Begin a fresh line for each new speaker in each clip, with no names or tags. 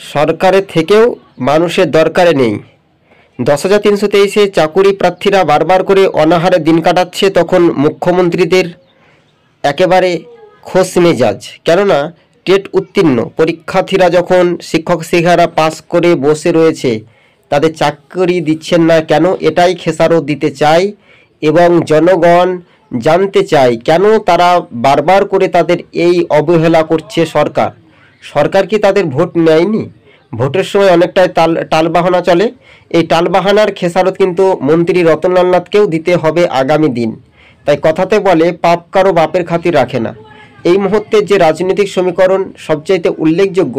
সরকারের থেকেও মানুষের দরকারে নেই। 10,323-এ চাকুরি প্রার্থীরা বারবার করে অনাহারে দিন কাটাচ্ছে, তখন মুখ্যমন্ত্রীদের একেবারে খোশ মেজাজ। কেননা টেট উত্তীর্ণ পরীক্ষার্থীরা যখন শিক্ষক শিক্ষিকারা পাস করে বসে রয়েছে, তাদের চাকরি দিচ্ছেন না কেন, এটাই খেসারত দিতে চাই এবং জনগণ জানতে চায় কেন তারা বারবার করে তাদের এই অবহেলা করছে। সরকার কি তাদের ভোট নেয়নি? ভোটের সময় অনেকটাই টালবাহানা চলে। এই টালবাহানার খেসারত কিন্তু মন্ত্রী রতনলাল নাথকেও দিতে হবে আগামী দিন। তাই কথাতে বলে, পাপ কারো বাপের খাতির রাখে না। এই মুহূর্তে যে রাজনৈতিক সমীকরণ সবচাইতে উল্লেখযোগ্য,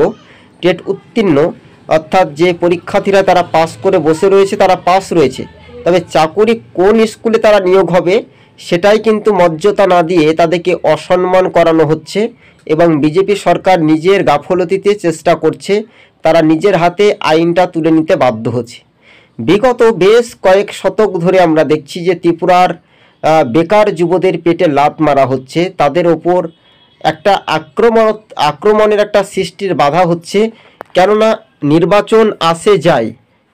টেট উত্তীর্ণ অর্থাৎ যে পরীক্ষার্থীরা তারা পাস করে বসে রয়েছে, তারা পাস রয়েছে, তবে চাকুরি কোন স্কুলে তারা নিয়োগ হবে সেটাই কিন্তু মর্যাদা না দিয়ে তাদেরকে অসম্মান করানো হচ্ছে এবং বিজেপি সরকার নিজের গাফলতিতে চেষ্টা করছে, তারা নিজের হাতে আইনটা তুলে নিতে বাধ্য হচ্ছে। বিগত বেশ কয়েক শতক ধরে আমরা দেখছি যে ত্রিপুরার বেকার যুবদের পেটে লাত মারা হচ্ছে, তাদের ওপর একটা আক্রমণের একটা সৃষ্টির বাধা হচ্ছে। কেননা নির্বাচন আসে যায়,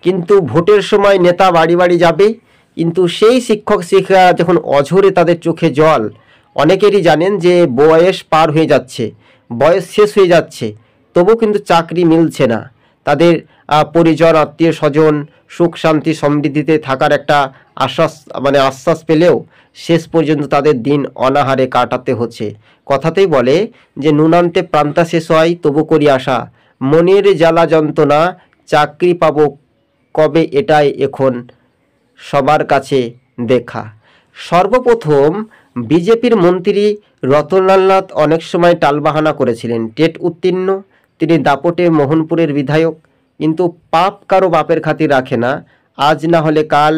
কিন্তু ভোটের সময় নেতা বাড়ি বাড়ি যাবে, কিন্তু সেই শিক্ষক শিক্ষিকা যখন অঝরে তাদের চোখে জল, অনেকেরই জানেন যে বয়স পার হয়ে যাচ্ছে, বয়স শেষ হয়ে যাচ্ছে, তবু কিন্তু চাকরি মিলছে না। তাদের পরিজন আত্মীয় স্বজন সুখ শান্তি সমৃদ্ধিতে থাকার একটা আশ্বাস পেলেও শেষ পর্যন্ত তাদের দিন অনাহারে কাটাতে হচ্ছে। কথাতেই বলে যে নুনান্তে প্রান্তা শেষ হয় তবু করি আশা, মনের জ্বালা যন্ত্রণা চাকরি পাবো কবে, এটাই এখন সবার কাছে দেখা। সর্বপ্রথম বিজেপির মন্ত্রী রতনলাল নাথ অনেক সময় টালবাহানা করেছিলেন। টেট উত্তীর্ণ, তিনি দাপটে মোহনপুরের বিধায়ক, কিন্তু পাপ কারো বাপের খাতির রাখে না। আজ না হলে কাল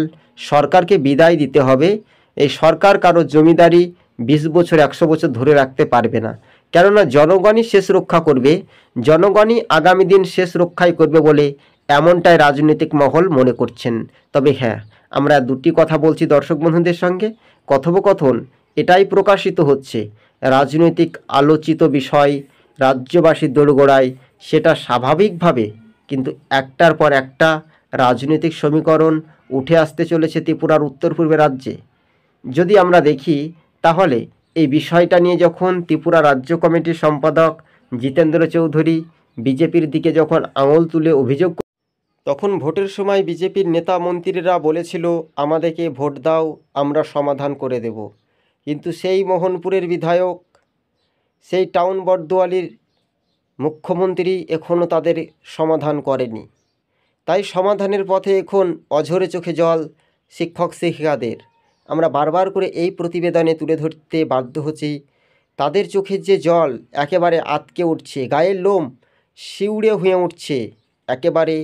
সরকারকে বিদায় দিতে হবে। এই সরকার কারো জমিদারি 20 বছর 100 বছর ধরে রাখতে পারবে না। কেননা জনগণই শেষ রক্ষা করবে, জনগণই আগামী দিন শেষ রক্ষাই করবে বলে এমনটাই রাজনৈতিক মহল মনে করছেন। তবে হ্যাঁ, আমরা দুটি কথা বলছি দর্শক বন্ধুদের সঙ্গে। কথোপকথন এটাই প্রকাশিত হচ্ছে, রাজনৈতিক আলোচিত বিষয় রাজ্যবাসীর দোরগোড়ায়, সেটা স্বাভাবিকভাবে কিন্তু একটার পর একটা রাজনৈতিক সমীকরণ উঠে আসতে চলেছে ত্রিপুরার উত্তর পূর্বে রাজ্যে। যদি আমরা দেখি তাহলে এই বিষয়টা নিয়ে যখন ত্রিপুরা রাজ্য কমিটির সম্পাদক জিতেন্দ্র চৌধুরী বিজেপির দিকে যখন আঙুল তুলে অভিযোগ, তখন ভোটের সময় বিজেপির নেতা মন্ত্রীরা বলেছিল আমাদেরকে ভোট দাও, আমরা সমাধান করে দেব। কিন্তু সেই মোহনপুরের বিধায়ক, সেই টাউন বটদোয়ালির মুখ্যমন্ত্রী এখনও তাদের সমাধান করেনি। তাই সমাধানের পথে এখন অঝরে চোখে জল শিক্ষক শিক্ষিকাদের। আমরা বারবার করে এই প্রতিবেদনে তুলে ধরতে বাধ্য হচ্ছি, তাদের চোখের যে জল একেবারে আটকে উঠছে, গায়ের লোম শিউড়ে হয়ে উঠছে। একেবারে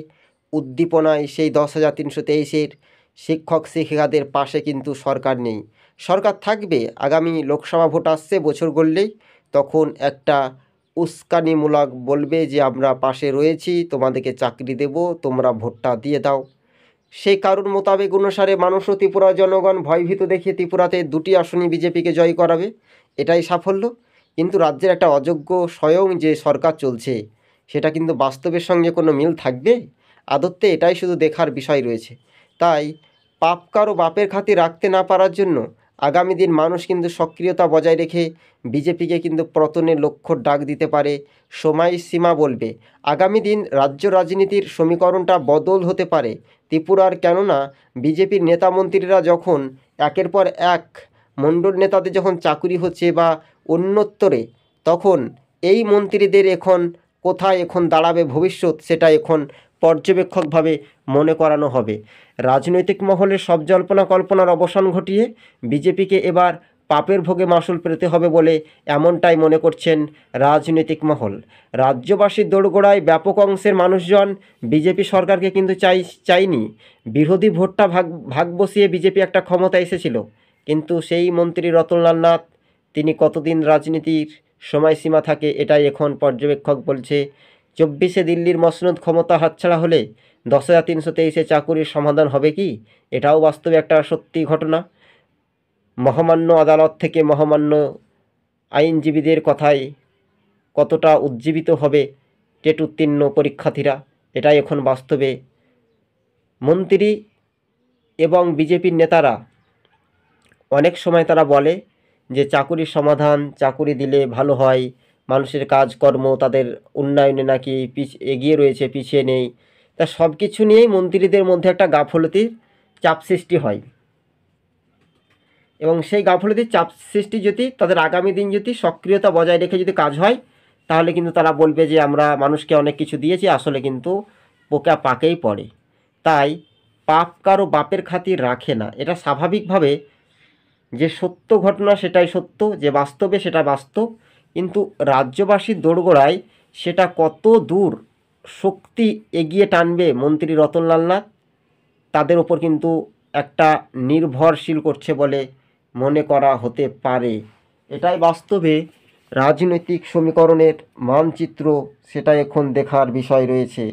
উদ্দীপনায় সেই 10,323-এর শিক্ষক শিক্ষিকাদের পাশে কিন্তু সরকার নেই। সরকার থাকবে, আগামী লোকসভা ভোট আসছে বছর গড়লেই, তখন একটা উস্কানিমূলক বলবে যে আমরা পাশে রয়েছি, তোমাদেরকে চাকরি দেব, তোমরা ভোটটা দিয়ে দাও। সেই কারণ মোতাবেক অনুসারে মানুষও ত্রিপুরা জনগণ ভয়ভীত দেখিয়ে ত্রিপুরাতে 2টি আসনই বিজেপিকে জয় করাবে, এটাই সাফল্য। কিন্তু রাজ্যের একটা অযোগ্য স্বয়ং যে সরকার চলছে, সেটা কিন্তু বাস্তবের সঙ্গে কোনো মিল থাকবে আদতে, এটাই শুধু দেখার বিষয় রয়েছে। তাই পাপ কারো বাপের খাতির রাখতে না পারার জন্য আগামী দিন মানুষ কিন্তু সক্রিয়তা বজায় রেখে বিজেপিকে কিন্তু পতনের লক্ষ্য ডাক দিতে পারে। সময়সীমা বলবে, আগামী দিন রাজ্য রাজনীতির সমীকরণটা বদল হতে পারে ত্রিপুরার। কেননা বিজেপির নেতা মন্ত্রীরা যখন একের পর এক মণ্ডল নেতাদের যখন চাকুরি হচ্ছে বা অন্যত্তরে, তখন এই মন্ত্রীদের এখন কোথায় এখন দাঁড়াবে ভবিষ্যৎ, সেটা এখন পর্যবেক্ষকভাবে মনে করানো হবে। রাজনৈতিক মহলে সব জল্পনা কল্পনার অবসান ঘটিয়ে বিজেপিকে এবার পাপের ভোগে মাসুল পেতে হবে বলে এমনটাই মনে করছেন রাজনৈতিক মহল। রাজ্যবাসীর দোরগোড়ায় ব্যাপক অংশের মানুষজন বিজেপি সরকারকে কিন্তু চাইনি। বিরোধী ভোটটা ভাগ বসিয়ে বিজেপি একটা ক্ষমতা এসেছিল, কিন্তু সেই মন্ত্রী রতনলাল নাথ, তিনি কতদিন রাজনীতির সময়সীমা থাকে এটাই এখন পর্যবেক্ষক বলছে। 24-এ দিল্লির মসনদ ক্ষমতা হাতছাড়া হলে 10,323-এ চাকুরির সমাধান হবে কি, এটাও বাস্তবে একটা সত্যি ঘটনা। মহামান্য আদালত থেকে মহামান্য আইনজীবীদের কথায় কতটা উজ্জীবিত হবে টেট উত্তীর্ণ পরীক্ষার্থীরা। এটাই এখন বাস্তবে মন্ত্রী এবং বিজেপির নেতারা অনেক সময় তারা বলে যে চাকুরির সমাধান, চাকুরি দিলে ভালো হয়, মানুষের কাজকর্ম তাদের উন্নয়নে নাকি এগিয়ে রয়েছে, পিছিয়ে নেই। তা সব কিছু নিয়েই মন্ত্রীদের মধ্যে একটা গাফলতির চাপ সৃষ্টি হয়, এবং সেই গাফলতির চাপ সৃষ্টি যদি তাদের আগামী দিন যদি সক্রিয়তা বজায় রেখে যদি কাজ হয়, তাহলে কিন্তু তারা বলবে যে আমরা মানুষকে অনেক কিছু দিয়েছি, আসলে কিন্তু পোকা পাকেই পড়ে। তাই পাপ কারো বাপের খাতির রাখে না, এটা স্বাভাবিকভাবে যে সত্য ঘটনা সেটাই সত্য, যে বাস্তবে সেটা বাস্তব। কিন্তু রাজ্যবাসীর দোরগোড়ায় সেটা কত দূর শক্তি এগিয়ে টানবে মন্ত্রী রতনলাল নাথ, তাদের ওপর কিন্তু একটা নির্ভরশীল করছে বলে মনে করা হতে পারে। এটাই বাস্তবে রাজনৈতিক সমীকরণের মানচিত্র, সেটা এখন দেখার বিষয় রয়েছে।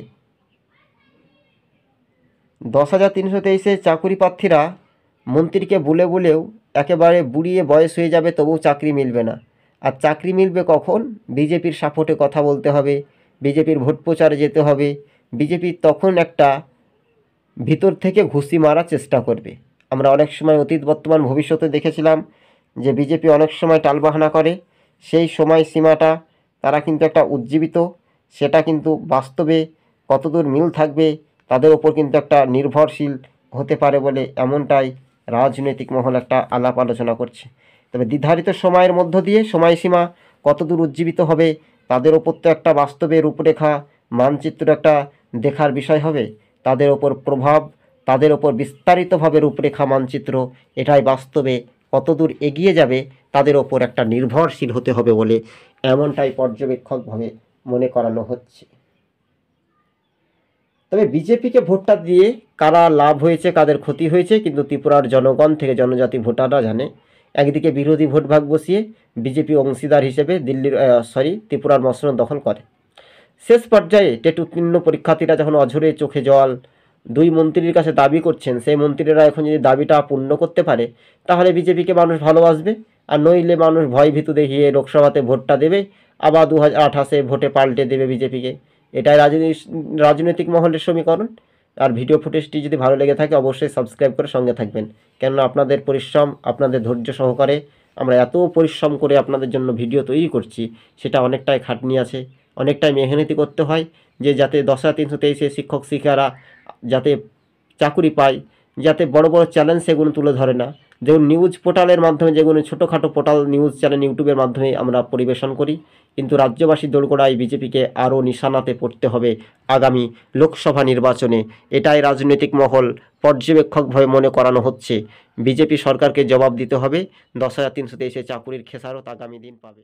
10,323 চাকুরি প্রার্থীরা মন্ত্রীকে বলেও একেবারে বুড়িয়ে বয়স হয়ে যাবে, তবুও চাকরি মিলবে না। আর চাকরি মিলবে কখন? বিজেপির সাপোর্টে কথা বলতে হবে, বিজেপির ভোট প্রচারে যেতে হবে, বিজেপি তখন একটা ভিতর থেকে ঘুষি মারার চেষ্টা করবে। আমরা অনেক সময় অতীত বর্তমান ভবিষ্যতে দেখেছিলাম যে বিজেপি অনেক সময় টালবাহানা করে, সেই সময় সীমাটা তারা কিন্তু একটা উজ্জীবিত, সেটা কিন্তু বাস্তবে কতদূর মিল থাকবে তাদের ওপর কিন্তু একটা নির্ভরশীল হতে পারে বলে এমনটাই রাজনৈতিক মহল একটা আলাপ আলোচনা করছে। তবে নির্ধারিত সময়ের মধ্য দিয়ে সময়সীমা কতদূর উজ্জীবিত হবে তাদের ওপর তো একটা বাস্তবে রূপরেখা মানচিত্র একটা দেখার বিষয় হবে। তাদের ওপর প্রভাব, তাদের ওপর বিস্তারিতভাবে রূপরেখা মানচিত্র, এটাই বাস্তবে কতদূর এগিয়ে যাবে তাদের ওপর একটা নির্ভরশীল হতে হবে বলে এমনটাই পর্যবেক্ষকভাবে মনে করানো হচ্ছে। তবে বিজেপিকে ভোটটা দিয়ে কারা লাভ হয়েছে, কাদের ক্ষতি হয়েছে, কিন্তু ত্রিপুরার জনগণ থেকে জনজাতি ভোটাররা জানে। একদিকে বিরোধী ভোট ভাগ বসিয়ে বিজেপি অংশীদার হিসেবে ত্রিপুরার মসনদ দখল করে। শেষ পর্যায়ে টেট উত্তীর্ণ পরীক্ষার্থীরা যখন অঝরে চোখে জল দুই মন্ত্রীর কাছে দাবি করছেন, সেই মন্ত্রীরা এখন যদি দাবিটা পূর্ণ করতে পারে তাহলে বিজেপিকে মানুষ ভালোবাসবে, আর নইলে মানুষ ভয় ভীতু দেখিয়ে লোকসভাতে ভোটটা দেবে, আবার 2028-এ ভোটে পাল্টে দেবে বিজেপিকে। এটাই রাজনৈতিক মহলের সমীকরণ। আর ভিডিও ফুটেজটি যদি ভালো লেগে থাকে অবশ্যই সাবস্ক্রাইব করে সঙ্গে থাকবেন, কেননা আপনাদের পরিশ্রম, আপনাদের ধৈর্য সহকারে আমরা এত পরিশ্রম করে আপনাদের জন্য ভিডিও তৈরি করছি, সেটা অনেকটাই খাটনি আছে, অনেকটাই মেহনতি করতে হয়, যে যাতে 10,323 শিক্ষক শিক্ষিকারা যাতে চাকুরি পায়, যাতে বড় বড় চ্যালেঞ্জ সেগুলো তুলে ধরে না, যেমন নিউজ পোর্টালের মাধ্যমে, যেগুলো ছোটোখাটো পোর্টাল নিউজ চ্যানেল ইউটিউবের মাধ্যমে আমরা পরিবেশন করি। কিন্তু রাজ্যবাসী দোরগোড়ায় বিজেপিকে আরও নিশানাতে পড়তে হবে আগামী লোকসভা নির্বাচনে। এটাই রাজনৈতিক মহল পর্যবেক্ষকভাবে মনে করানো হচ্ছে। বিজেপি সরকারকে জবাব দিতে হবে, 10,323 চাকুরির খেসারত আগামী দিন পাবে।